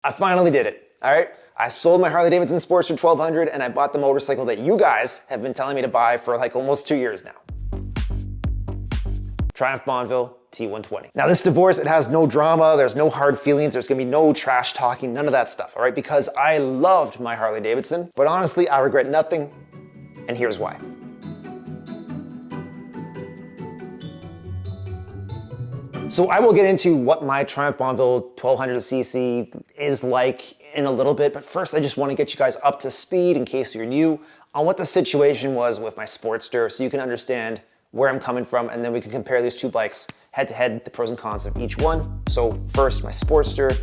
I finally did it, all right? I sold my Harley Davidson Sportster 1200 and I bought the motorcycle that you guys have been telling me to buy for like almost 2 years now. Triumph Bonneville T120. Now this divorce, it has no drama, there's no hard feelings, there's gonna be no trash talking, none of that stuff, all right? Because I loved my Harley Davidson, but honestly, I regret nothing, and here's why. So I will get into what my Triumph Bonneville 1200cc is like in a little bit, but first I just want to get you guys up to speed in case you're new on what the situation was with my Sportster so you can understand where I'm coming from, and then we can compare these two bikes head to head, the pros and cons of each one. So first, my Sportster.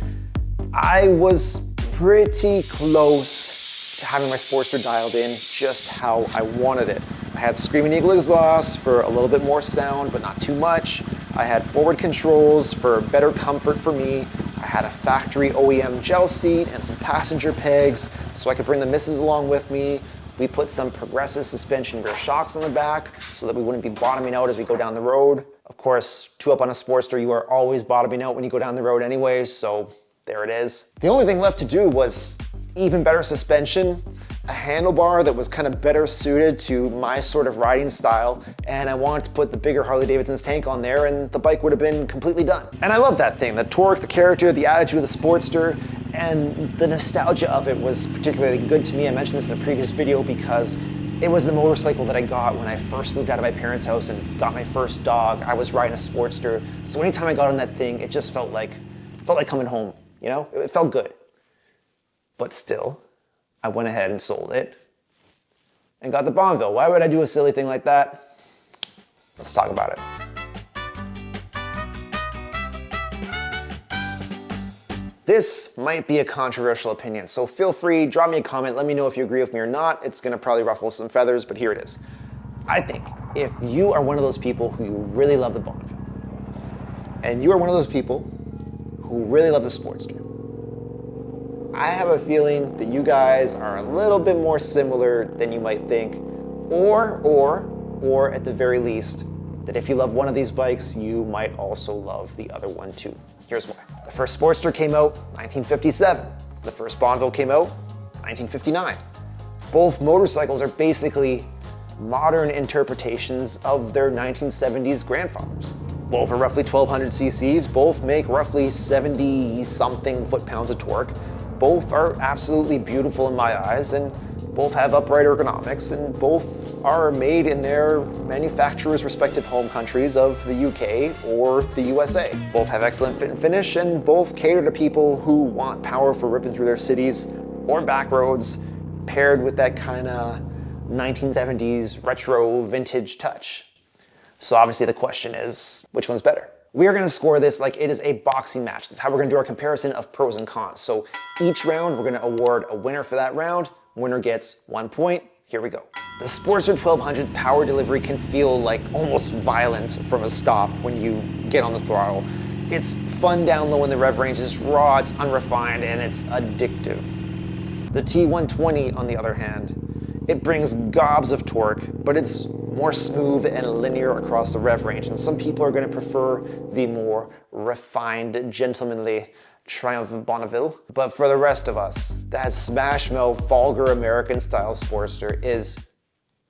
I was pretty close to having my Sportster dialed in just how I wanted it. I had Screaming Eagle exhaust for a little bit more sound, but not too much. I had forward controls for better comfort for me. I had a factory OEM gel seat and some passenger pegs so I could bring the missus along with me. We put some progressive suspension rear shocks on the back so that we wouldn't be bottoming out as we go down the road. Of course, 2-up on a Sportster, you are always bottoming out when you go down the road anyways, so there it is. The only thing left to do was even better suspension, a handlebar that was kind of better suited to my sort of riding style, and I wanted to put the bigger Harley Davidson's tank on there and the bike would have been completely done. And I love that thing, the torque, the character, the attitude of the Sportster, and the nostalgia of it was particularly good to me. I mentioned this in a previous video because it was the motorcycle that I got when I first moved out of my parents' house and got my first dog. I was riding a Sportster, so anytime I got on that thing, it just felt like coming home, you know? It felt good. But still, I went ahead and sold it and got the Bonneville. Why would I do a silly thing like that? Let's talk about it. This might be a controversial opinion, so feel free, drop me a comment, let me know if you agree with me or not. It's gonna probably ruffle some feathers, but here it is. I think if you are one of those people who really love the Bonneville, and you are one of those people who really love the Sportster, I have a feeling that you guys are a little bit more similar than you might think, or at the very least, that if you love one of these bikes, you might also love the other one too. Here's why. The first Sportster came out 1957. The first Bonneville came out 1959. Both motorcycles are basically modern interpretations of their 1970s grandfathers. Both are roughly 1200 cc's, both make roughly 70 something foot-pounds of torque. Both are absolutely beautiful in my eyes, and both have upright ergonomics, and both are made in their manufacturer's respective home countries of the UK or the USA. Both have excellent fit and finish, and both cater to people who want power for ripping through their cities or back roads, paired with that kind of 1970s retro vintage touch. So obviously the question is, which one's better? We are gonna score this like it is a boxing match. That's how we're gonna do our comparison of pros and cons. So each round, we're gonna award a winner for that round. Winner gets 1 point. Here we go. The Sportster 1200's power delivery can feel like almost violent from a stop when you get on the throttle. It's fun down low in the rev range, it's raw, it's unrefined, and it's addictive. The T120, on the other hand, it brings gobs of torque, but it's more smooth and linear across the rev range, and some people are going to prefer the more refined, gentlemanly Triumph Bonneville. But for the rest of us, that smash mouth, vulgar American style Sportster is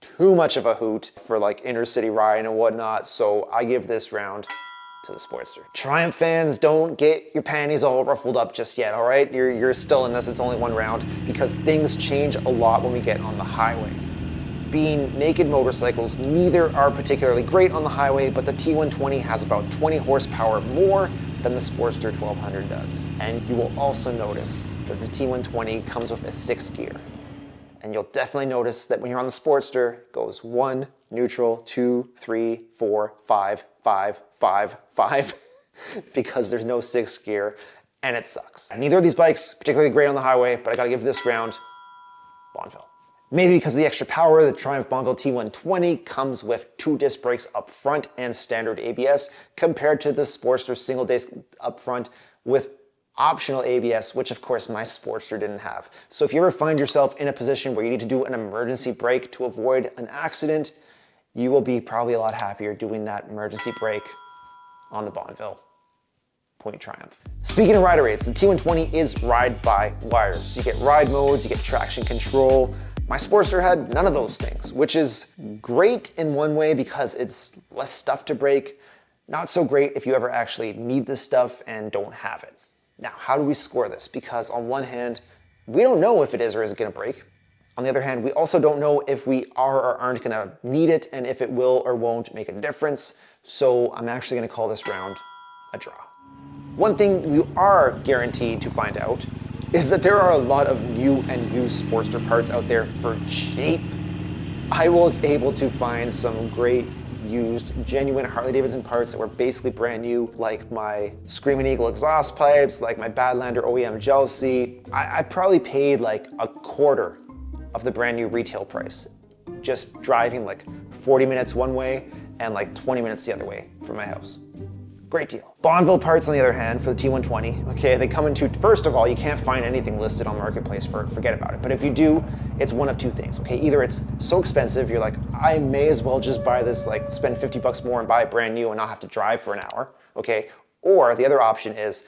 too much of a hoot for like inner city riding and whatnot, so I give this round to the Sportster. Triumph fans, don't get your panties all ruffled up just yet, all right? You're still in this, it's only one round, because things change a lot when we get on the highway. Being naked motorcycles, neither are particularly great on the highway, but the T120 has about 20 horsepower more than the Sportster 1200 does. And you will also notice that the T120 comes with a 6th gear. And you'll definitely notice that when you're on the Sportster, it goes 1, neutral, 2, 3, 4, 5, 5, 5, 5, because there's no 6th gear, and it sucks. Neither of these bikes particularly great on the highway, but I gotta give this round Bonneville. Maybe because of the extra power, the Triumph Bonneville T120 comes with 2 disc brakes up front and standard ABS, compared to the Sportster single disc up front with optional ABS, which of course my Sportster didn't have. So if you ever find yourself in a position where you need to do an emergency brake to avoid an accident, you will be probably a lot happier doing that emergency brake on the Bonneville. T120 Triumph. Speaking of rider rates, the T120 is ride by wire. So you get ride modes, you get traction control. My Sportster had none of those things, which is great in one way because it's less stuff to break. Not so great if you ever actually need this stuff and don't have it. Now, how do we score this? Because on one hand, we don't know if it is or isn't gonna break. On the other hand, we also don't know if we are or aren't gonna need it and if it will or won't make a difference. So I'm actually gonna call this round a draw. One thing you are guaranteed to find out is that there are a lot of new and used Sportster parts out there for cheap. I was able to find some great used, genuine Harley-Davidson parts that were basically brand new, like my Screaming Eagle exhaust pipes, like my Badlander OEM gel seat. I probably paid like a quarter of the brand new retail price, just driving like 40 minutes one way and like 20 minutes the other way from my house. Great deal. Bonneville parts, on the other hand, for the T120, okay, they come into, first of all, you can't find anything listed on Marketplace for it, forget about it. But if you do, it's one of two things, okay? Either it's so expensive, you're like, I may as well just buy this, like spend 50 bucks more and buy it brand new and not have to drive for an hour, okay? Or the other option is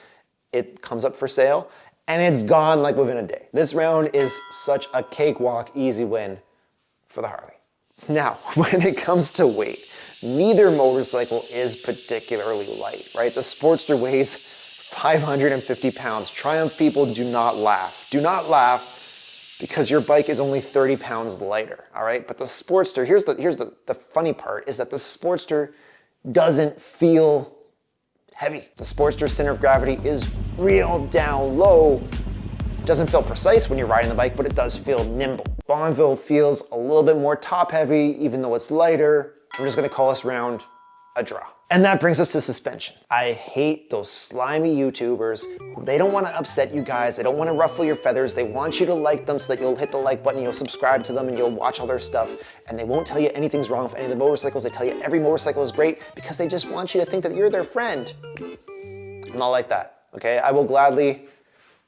it comes up for sale and it's gone like within a day. This round is such a cakewalk, easy win for the Harley. Now, when it comes to weight, neither motorcycle is particularly light, right? The Sportster weighs 550 pounds. Triumph people, do not laugh. Do not laugh because your bike is only 30 pounds lighter, all right? But the Sportster, here's the funny part, is that the Sportster doesn't feel heavy. The Sportster's center of gravity is real down low. Doesn't feel precise when you're riding the bike, but it does feel nimble. Bonneville feels a little bit more top heavy, even though it's lighter. I'm just gonna call this round a draw. And that brings us to suspension. I hate those slimy YouTubers. They don't wanna upset you guys. They don't wanna ruffle your feathers. They want you to like them so that you'll hit the like button, you'll subscribe to them, and you'll watch all their stuff. And they won't tell you anything's wrong with any of the motorcycles. They tell you every motorcycle is great because they just want you to think that you're their friend. I'm not like that, okay? I will gladly,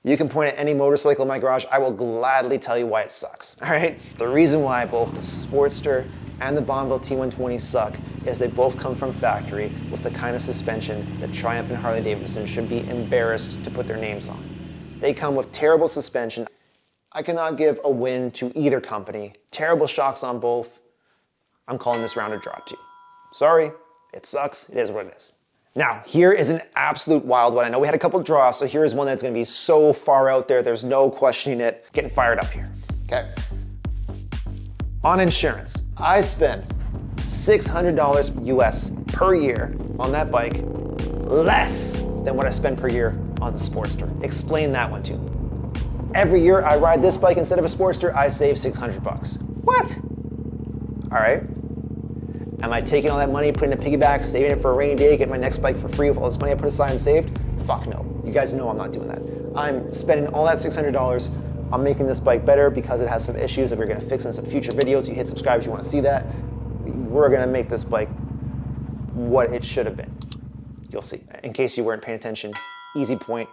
you can point at any motorcycle in my garage, I will gladly tell you why it sucks, all right? The reason why both the Sportster and the Bonneville T120 suck is they both come from factory with the kind of suspension that Triumph and Harley Davidson should be embarrassed to put their names on. They come with terrible suspension. I cannot give a win to either company. Terrible shocks on both. I'm calling this round a draw too. Sorry, it sucks, it is what it is. Now, here is an absolute wild one. I know we had a couple draws, so here's one that's gonna be so far out there, there's no questioning it. Getting fired up here, okay? On insurance, I spend $600 US per year on that bike, less than what I spend per year on the Sportster. Explain that one to me. Every year I ride this bike instead of a Sportster, I save 600 bucks. What? All right. Am I taking all that money, putting it in a piggyback, saving it for a rainy day, get my next bike for free with all this money I put aside and saved? Fuck no. You guys know I'm not doing that. I'm spending all that $600 on making this bike better because it has some issues that we're gonna fix in some future videos. You hit subscribe if you wanna see that. We're gonna make this bike what it should have been. You'll see. In case you weren't paying attention, easy point,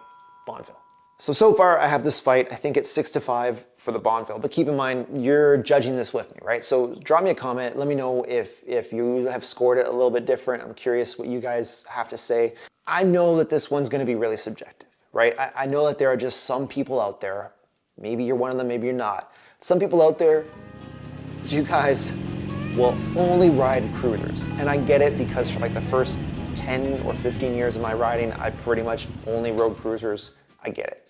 Bonneville. So far I have this fight, I think it's 6-5 for the Bonneville, but keep in mind, you're judging this with me, right? So drop me a comment, let me know if you have scored it a little bit different. I'm curious what you guys have to say. I know that this one's gonna be really subjective, right? I know that there are just some people out there, maybe you're one of them, maybe you're not. Some people out there, you guys will only ride cruisers. And I get it because for like the first 10 or 15 years of my riding, I pretty much only rode cruisers. I get it.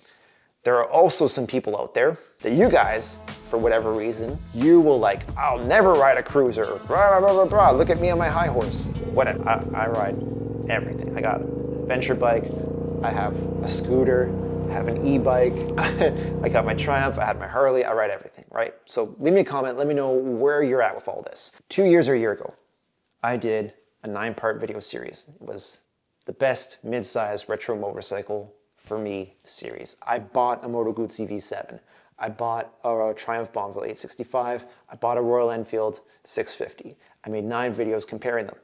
There are also some people out there that you guys, for whatever reason, you will like, I'll never ride a cruiser, blah, blah, blah, blah, blah. Look at me on my high horse. Whatever, I ride everything. I got an adventure bike, I have a scooter, I have an e-bike, I got my Triumph, I had my Harley, I ride everything, right? So leave me a comment, let me know where you're at with all this. 2 years or a year ago, I did a 9-part video series. It was the best mid-size retro motorcycle for me series. I bought a Moto Guzzi V7. I bought a Triumph Bonneville 865. I bought a Royal Enfield 650. I made 9 videos comparing them.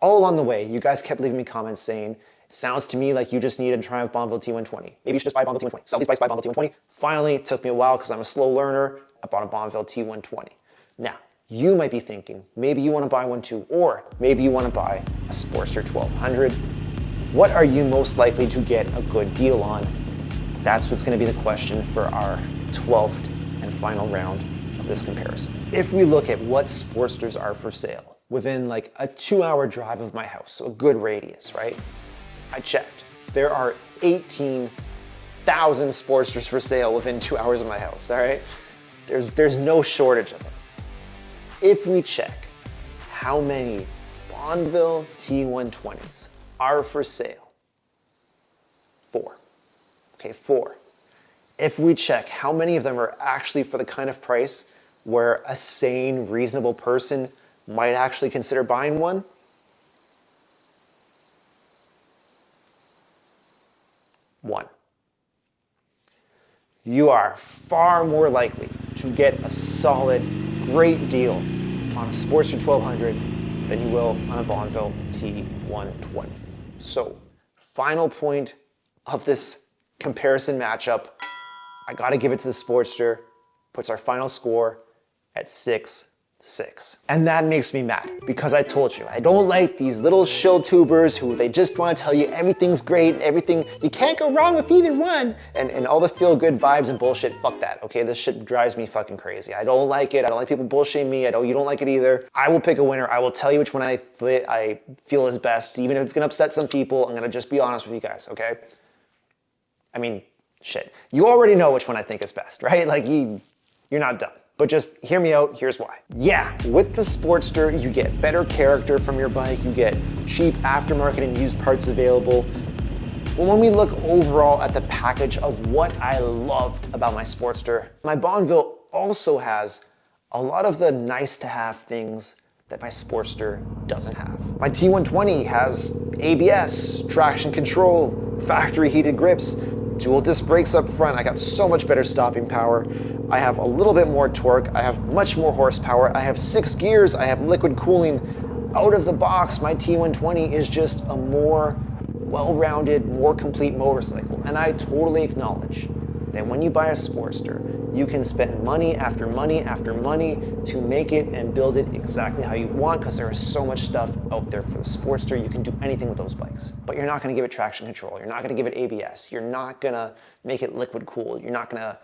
All along the way, you guys kept leaving me comments saying, sounds to me like you just need a Triumph Bonneville T120. Maybe you should just buy a Bonneville T120. Sell these bikes, buy a Bonneville T120. Finally, it took me a while because I'm a slow learner. I bought a Bonneville T120. Now, you might be thinking, maybe you want to buy one too, or maybe you want to buy a Sportster 1200. What are you most likely to get a good deal on? That's what's going to be the question for our 12th and final round of this comparison. If we look at what Sportsters are for sale within like a 2-hour drive of my house, so a good radius, right? I checked. There are 18,000 Sportsters for sale within 2 hours of my house, all right? There's no shortage of them. If we check how many Bonneville T120s are for sale, 4. Okay, 4. If we check how many of them are actually for the kind of price where a sane, reasonable person might actually consider buying one, 1. You are far more likely to get a solid, great deal on a Sportster 1200 than you will on a Bonneville T120. So, final point of this comparison matchup, I gotta give it to the Sportster, puts our final score at 6-6. And that makes me mad, because I told you, I don't like these little shill tubers who they just wanna tell you everything's great, everything, you can't go wrong with either one, and all the feel-good vibes and bullshit, fuck that, okay? This shit drives me fucking crazy. I don't like it, I don't like people bullshitting me, you don't like it either. I will pick a winner, I will tell you which one I feel is best, even if it's gonna upset some people, I'm gonna just be honest with you guys, okay? I mean, shit. You already know which one I think is best, right? Like, you're not dumb. But just hear me out, here's why. Yeah, with the Sportster, you get better character from your bike, you get cheap aftermarket and used parts available. But when we look overall at the package of what I loved about my Sportster, my Bonneville also has a lot of the nice to have things that my Sportster doesn't have. My T120 has ABS, traction control, factory heated grips, dual disc brakes up front. I got so much better stopping power. I have a little bit more torque. I have much more horsepower. I have 6 gears. I have liquid cooling. Out of the box, my T120 is just a more well-rounded, more complete motorcycle. And I totally acknowledge that when you buy a Sportster, you can spend money after money after money to make it and build it exactly how you want, because there is so much stuff out there for the Sportster. You can do anything with those bikes. But you're not gonna give it traction control. You're not gonna give it ABS. You're not gonna make it liquid cooled. You're not gonna,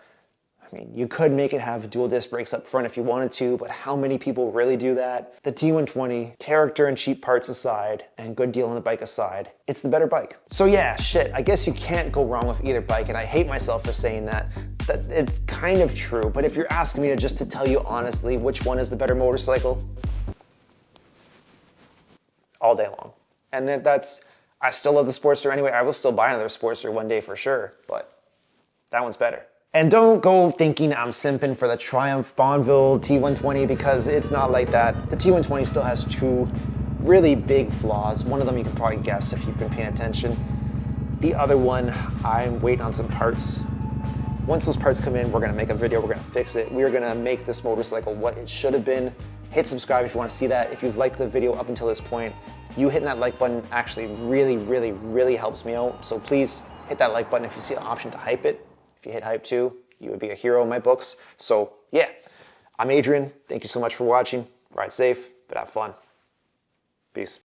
I mean, you could make it have dual disc brakes up front if you wanted to, but how many people really do that? The T120, character and cheap parts aside, and good deal on the bike aside, it's the better bike. So yeah, shit, I guess you can't go wrong with either bike, and I hate myself for saying that. That it's kind of true, but if you're asking me to tell you honestly which one is the better motorcycle, all day long. And I still love the Sportster anyway. I will still buy another Sportster one day for sure, but that one's better. And don't go thinking I'm simping for the Triumph Bonneville T120, because it's not like that. The T120 still has 2 really big flaws. One of them you can probably guess if you've been paying attention. The other one, I'm waiting on some parts. Once those parts come in, we're gonna make a video, we're gonna fix it. We're gonna make this motorcycle what it should have been. Hit subscribe if you wanna see that. If you've liked the video up until this point, you hitting that like button actually really, really, really helps me out. So please hit that like button if you see an option to hype it. If you hit hype too, you would be a hero in my books. So yeah, I'm Adrian. Thank you so much for watching. Ride safe, but have fun. Peace.